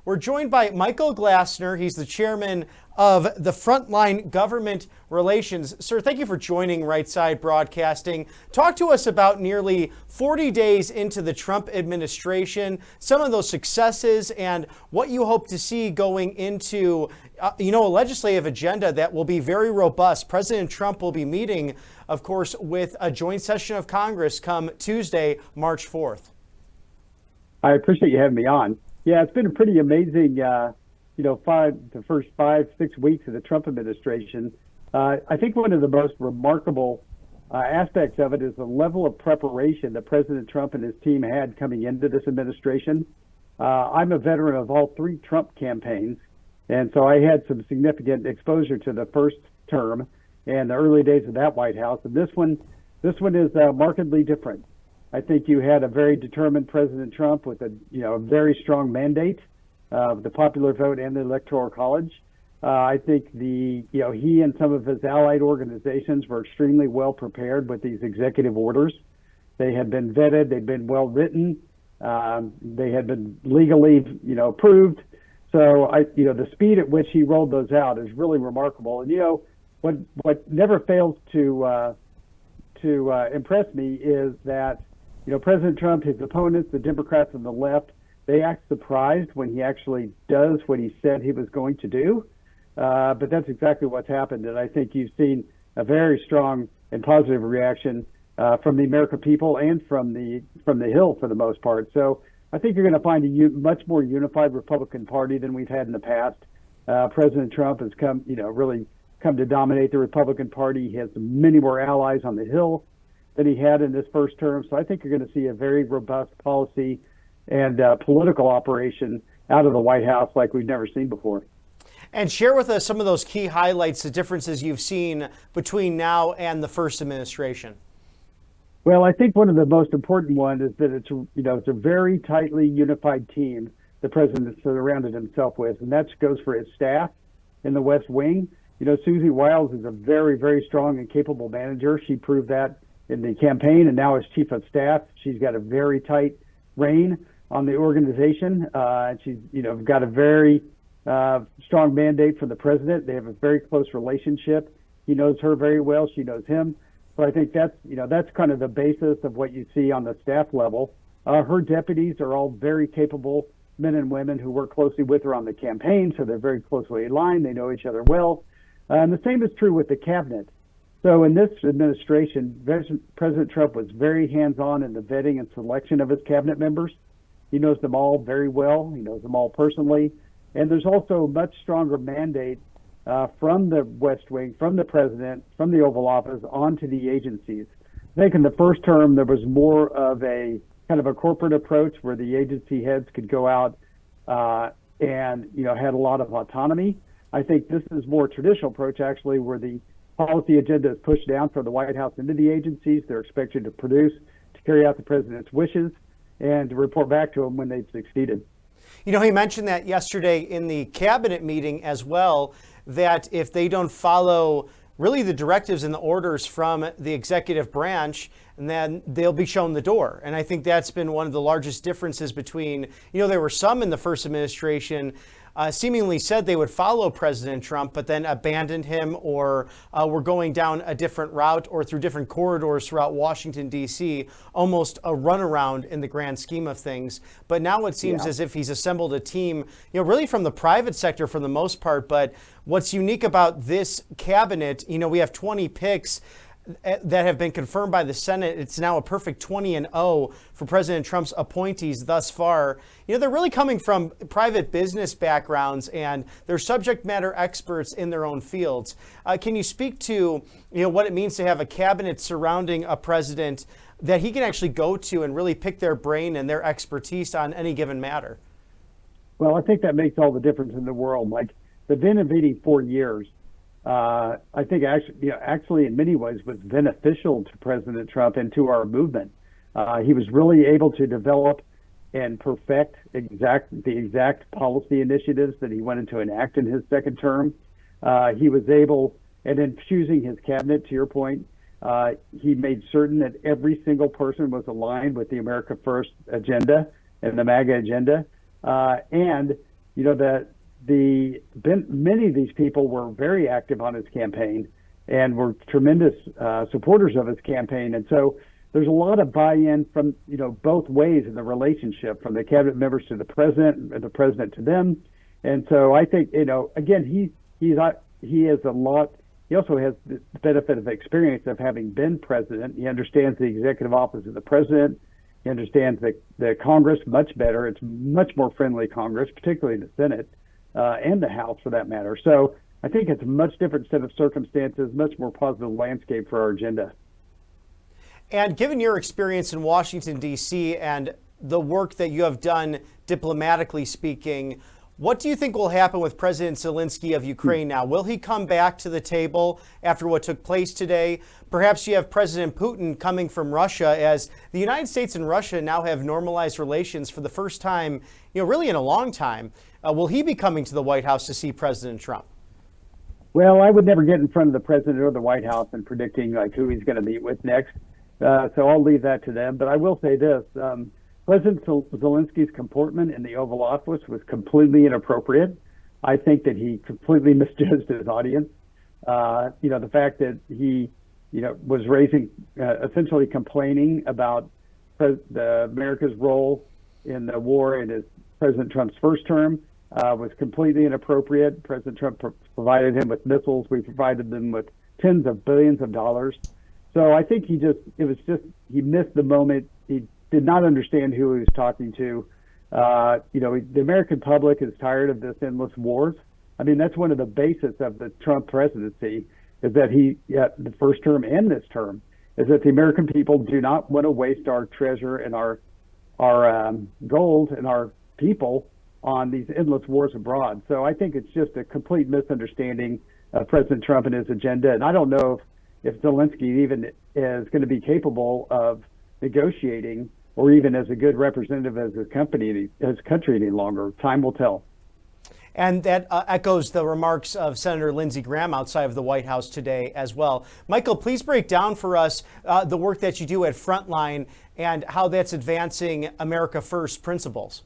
We're joined by Michael Glassner. He's the chairman of the Frontline Government Relations. Sir, thank you for joining Right Side Broadcasting. Talk to us about nearly 40 days into the Trump administration, some of those successes and what you hope to see going into, a legislative agenda that will be very robust. President Trump will be meeting, of course, with a joint session of Congress come Tuesday, March 4th. I appreciate you having me on. Yeah, it's been a pretty amazing, the first 5-6 weeks of the Trump administration. I think one of the most remarkable aspects of it is the level of preparation that President Trump and his team had coming into this administration. I'm a veteran of all 3 Trump campaigns, and so I had some significant exposure to the first term and the early days of that White House. And this one is markedly different. I think you had a very determined President Trump with a very strong mandate of the popular vote and the Electoral College. I think he and some of his allied organizations were extremely well prepared with these executive orders. They had been vetted, they'd been well written, they had been legally approved. So the speed at which he rolled those out is really remarkable. And what never fails to impress me is that President Trump, his opponents, the Democrats on the left, they act surprised when he actually does what he said he was going to do. But that's exactly what's happened. And I think you've seen a very strong and positive reaction from the American people and from the Hill for the most part. So I think you're going to find a much more unified Republican Party than we've had in the past. President Trump has really come to dominate the Republican Party. He has many more allies on the Hill than he had in this first term. So I think you're going to see a very robust policy and political operation out of the White House like we've never seen before. And share with us some of those key highlights, the differences you've seen between now and the first administration. Well, I think one of the most important ones is that it's a very tightly unified team the president surrounded himself with, and that goes for his staff in the West Wing. Susie Wiles is a very, very strong and capable manager. She proved that in the campaign, and now as chief of staff, she's got a very tight rein on the organization. And she's got a very strong mandate from the president. They have a very close relationship. He knows her very well. She knows him. So I think that's kind of the basis of what you see on the staff level. Her deputies are all very capable men and women who work closely with her on the campaign, so they're very closely aligned. They know each other well. And the same is true with the cabinet. So in this administration, President Trump was very hands-on in the vetting and selection of his cabinet members. He knows them all very well. He knows them all personally. And there's also a much stronger mandate from the West Wing, from the president, from the Oval Office, onto the agencies. I think in the first term, there was more of a kind of a corporate approach where the agency heads could go out and had a lot of autonomy. I think this is more traditional approach, actually, where the policy agenda is pushed down from the White House into the agencies. They're expected to produce, to carry out the president's wishes, and to report back to him when they've succeeded. He mentioned that yesterday in the cabinet meeting as well, that if they don't follow really the directives and the orders from the executive branch, and then they'll be shown the door. And I think that's been one of the largest differences between, there were some in the first administration seemingly said they would follow President Trump, but then abandoned him or were going down a different route or through different corridors throughout Washington, D.C., almost a runaround in the grand scheme of things. But now it seems as if he's assembled a team, really from the private sector for the most part. But what's unique about this cabinet, we have 20 picks that have been confirmed by the Senate. It's now a perfect 20-0 for President Trump's appointees thus far. They're really coming from private business backgrounds and they're subject matter experts in their own fields. Can you speak to what it means to have a cabinet surrounding a president that he can actually go to and really pick their brain and their expertise on any given matter? Well, I think that makes all the difference in the world. Like the Benevitti 4 years, I think actually in many ways was beneficial to President Trump and to our movement. He was really able to develop and perfect the exact policy initiatives that he wanted to enact in his second term. He was able, and in choosing his cabinet, to your point, he made certain that every single person was aligned with the America First agenda and the MAGA agenda. And that many of these people were very active on his campaign and were tremendous supporters of his campaign. And so there's a lot of buy-in from, both ways in the relationship, from the cabinet members to the president and the president to them. And so I think, again, he has a lot. He also has the benefit of experience of having been president. He understands the executive office of the president. He understands the Congress much better. It's much more friendly Congress, particularly the Senate and the House for that matter. So I think it's a much different set of circumstances, much more positive landscape for our agenda. And given your experience in Washington, D.C., and the work that you have done diplomatically speaking, what do you think will happen with President Zelensky of Ukraine now? Will he come back to the table after what took place today? Perhaps you have President Putin coming from Russia, as the United States and Russia now have normalized relations for the first time, really in a long time. Will he be coming to the White House to see President Trump? Well, I would never get in front of the president or the White House and predicting who he's going to meet with next. So I'll leave that to them. But I will say this. President Zelensky's comportment in the Oval Office was completely inappropriate. I think that he completely misjudged his audience. The fact that he, was essentially complaining about America's role in the war in President Trump's first term was completely inappropriate. President Trump provided him with missiles. We provided them with tens of billions of dollars. So I think he missed the moment. He did not understand who he was talking to. The American public is tired of this endless wars. I mean, that's one of the basis of the Trump presidency, is that the first term and this term, is that the American people do not want to waste our treasure and our gold and our people on these endless wars abroad. So I think it's just a complete misunderstanding of President Trump and his agenda. And I don't know if Zelensky even is going to be capable of negotiating or even as a good representative as his country any longer. Time will tell. And that echoes the remarks of Senator Lindsey Graham outside of the White House today as well. Michael, please break down for us the work that you do at Frontline and how that's advancing America First principles.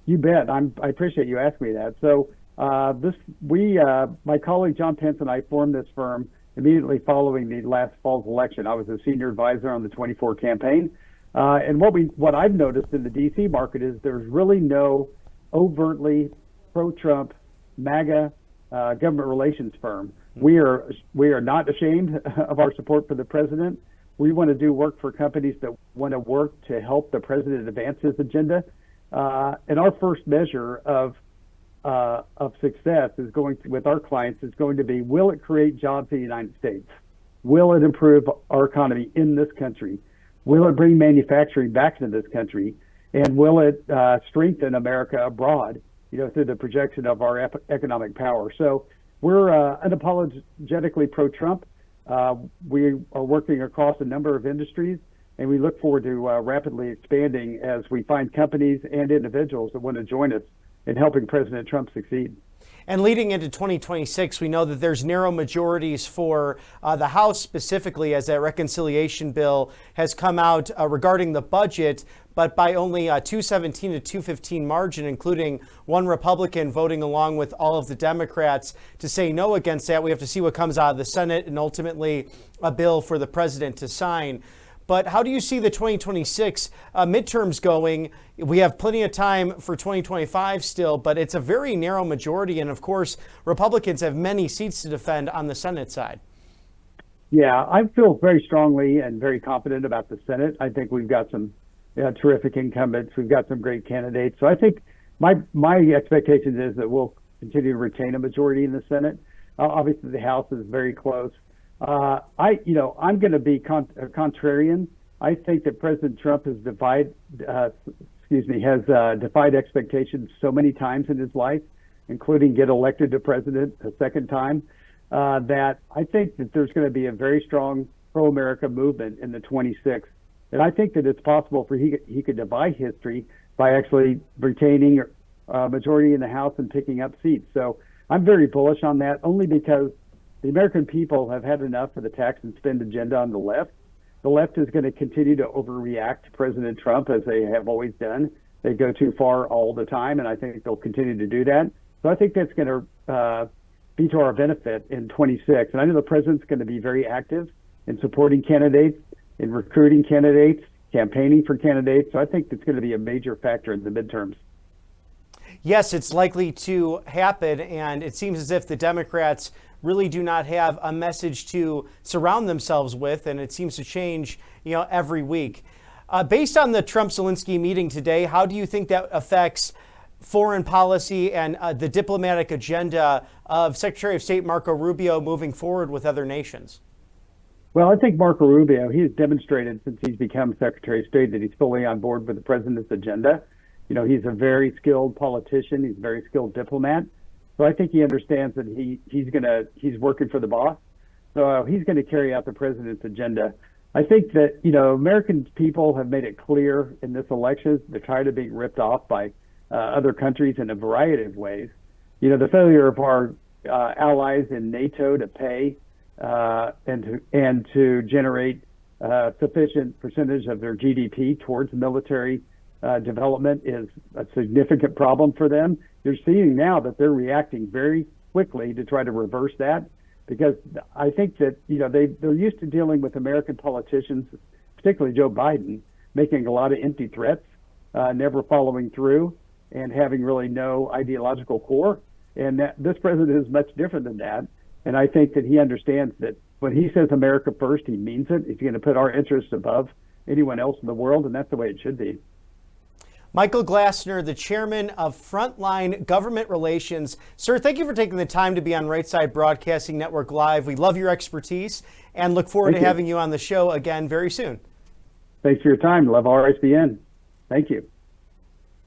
You bet. I appreciate you asking me that. So my colleague John Pence and I formed this firm immediately following the last fall's election. I was a senior advisor on the 24 campaign. And what I've noticed in the D.C. market is there's really no overtly pro-Trump MAGA government relations firm. We are not ashamed of our support for the president. We want to do work for companies that want to work to help the president advance his agenda. And our first measure of success with our clients is going to be, will it create jobs in the United States? Will it improve our economy in this country? Will it bring manufacturing back into this country? And will it strengthen America abroad, through the projection of our economic power? So we're unapologetically pro-Trump. We are working across a number of industries, and we look forward to rapidly expanding as we find companies and individuals that want to join us in helping President Trump succeed. And leading into 2026, we know that there's narrow majorities for the House specifically, as that reconciliation bill has come out regarding the budget, but by only a 217 to 215 margin, including one Republican voting along with all of the Democrats to say no against that. We have to see what comes out of the Senate and ultimately a bill for the president to sign. But how do you see the 2026 midterms going? We have plenty of time for 2025 still, but it's a very narrow majority. And of course, Republicans have many seats to defend on the Senate side. Yeah, I feel very strongly and very confident about the Senate. I think we've got some terrific incumbents. We've got some great candidates. So I think my expectation is that we'll continue to retain a majority in the Senate. Obviously, the House is very close. I'm going to be contrarian. I think that President Trump has defied expectations so many times in his life, including get elected to president a second time, that I think that there's going to be a very strong pro-America movement in the 26th. And I think that it's possible for he could defy history by actually retaining a majority in the House and picking up seats. So I'm very bullish on that, only because the American people have had enough of the tax and spend agenda on the left. The left is going to continue to overreact to President Trump, as they have always done. they go too far all the time, and I think they'll continue to do that. So I think that's going to be to our benefit in 26. And I know the president's going to be very active in supporting candidates, in recruiting candidates, campaigning for candidates. So I think it's going to be a major factor in the midterms. Yes, it's likely to happen, and it seems as if the Democrats really do not have a message to surround themselves with, and it seems to change, every week. Based on the Trump-Zelensky meeting today, how do you think that affects foreign policy and the diplomatic agenda of Secretary of State Marco Rubio moving forward with other nations? Well, I think Marco Rubio, he has demonstrated since he's become Secretary of State that he's fully on board with the president's agenda. He's a very skilled politician. He's a very skilled diplomat. So I think he understands that he's working for the boss. So he's going to carry out the president's agenda. I think that, American people have made it clear in this election they're tired of being ripped off by other countries in a variety of ways. The failure of our allies in NATO to pay and to generate sufficient percentage of their GDP towards military development is a significant problem for them. You're seeing now that they're reacting very quickly to try to reverse that, because I think that they're used to dealing with American politicians, particularly Joe Biden, making a lot of empty threats, never following through, and having really no ideological core. And this president is much different than that. And I think that he understands that when he says America first, he means it. He's going to put our interests above anyone else in the world, and that's the way it should be. Michael Glassner, the chairman of Frontline Government Relations. Sir, thank you for taking the time to be on Right Side Broadcasting Network Live. We love your expertise and look forward to having you on the show again very soon. Thanks for your time. Love RSBN. Thank you.